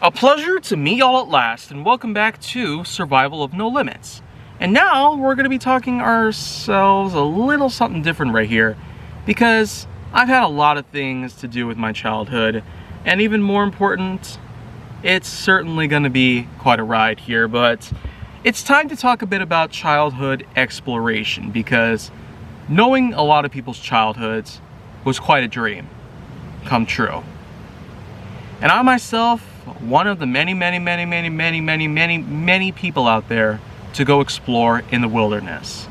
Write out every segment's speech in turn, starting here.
A pleasure to meet y'all at last, and welcome back to Survival of No Limits. And now we're going to be talking ourselves a little something different right here, because I've had a lot of things to do with my childhood, and even more important, it's certainly going to be quite a ride here, but it's time to talk a bit about childhood exploration, because knowing a lot of people's childhoods was quite a dream come true. And I myself, one of the many people out there to go explore in the wilderness,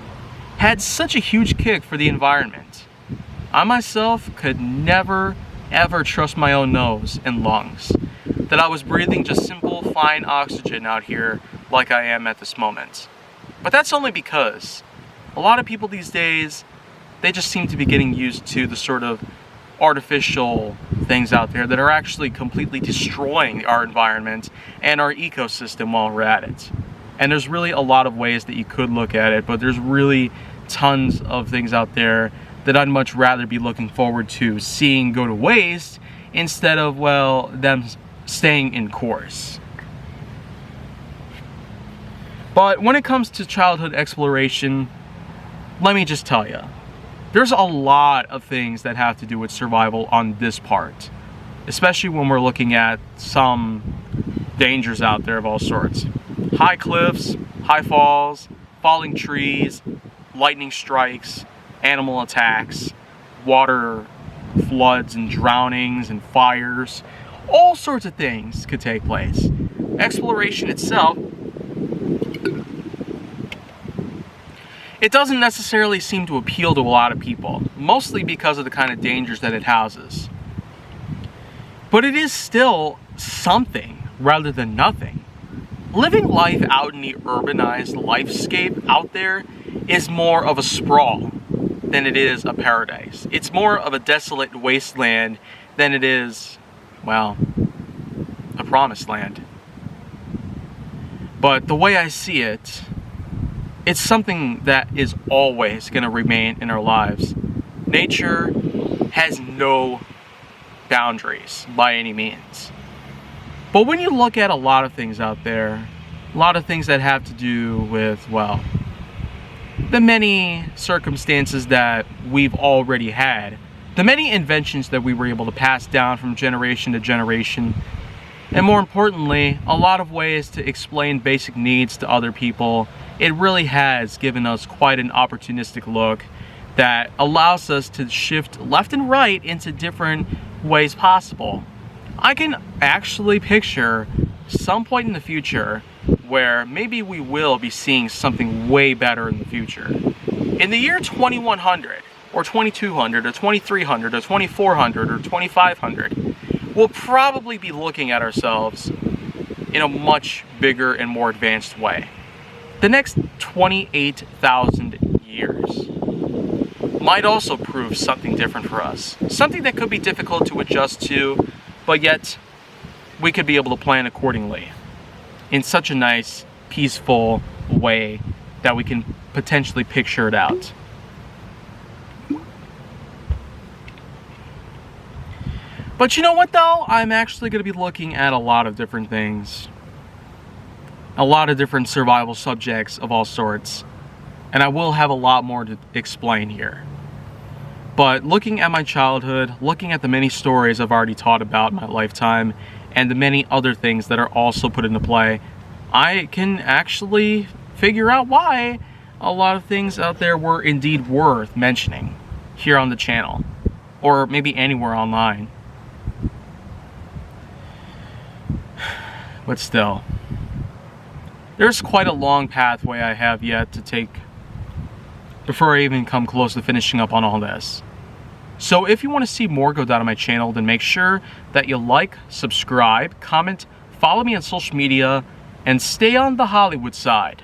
had such a huge kick for the environment. I myself could never ever trust my own nose and lungs, that I was breathing just simple fine oxygen out here like I am at this moment. But that's only because a lot of people these days, they just seem to be getting used to the sort of artificial things out there that are actually completely destroying our environment and our ecosystem while we're at it. And there's really a lot of ways that you could look at it, but there's really tons of things out there that I'd much rather be looking forward to seeing go to waste instead of, well, them staying in course. But when it comes to childhood exploration, let me just tell you, there's a lot of things that have to do with survival on this part, especially when we're looking at some dangers out there of all sorts. High cliffs, high falls, falling trees, lightning strikes, animal attacks, water floods and drownings and fires. All sorts of things could take place. Exploration itself, it doesn't necessarily seem to appeal to a lot of people, mostly because of the kind of dangers that it houses. But it is still something rather than nothing. Living life out in the urbanized lifescape out there is more of a sprawl than it is a paradise. It's more of a desolate wasteland than it is, well, a promised land. But the way I see it, it's something that is always going to remain in our lives. Nature has no boundaries by any means. But when you look at a lot of things out there, a lot of things that have to do with, well, the many circumstances that we've already had, the many inventions that we were able to pass down from generation to generation, and more importantly, a lot of ways to explain basic needs to other people, it really has given us quite an opportunistic look that allows us to shift left and right into different ways possible. I can actually picture some point in the future where maybe we will be seeing something way better in the future. In the year 2100, or 2200, or 2300, or 2400, or 2500, we'll probably be looking at ourselves in a much bigger and more advanced way. The next 28,000 years might also prove something different for us. Something that could be difficult to adjust to, but yet we could be able to plan accordingly in such a nice, peaceful way that we can potentially picture it out. But you know what though? I'm actually going to be looking at a lot of different things. A lot of different survival subjects of all sorts. And I will have a lot more to explain here. But looking at my childhood, looking at the many stories I've already taught about in my lifetime, and the many other things that are also put into play, I can actually figure out why a lot of things out there were indeed worth mentioning here on the channel, or maybe anywhere online. But still, there's quite a long pathway I have yet to take before I even come close to finishing up on all this. So if you want to see more go down on my channel, then make sure that you like, subscribe, comment, follow me on social media, and stay on the Hollywood side.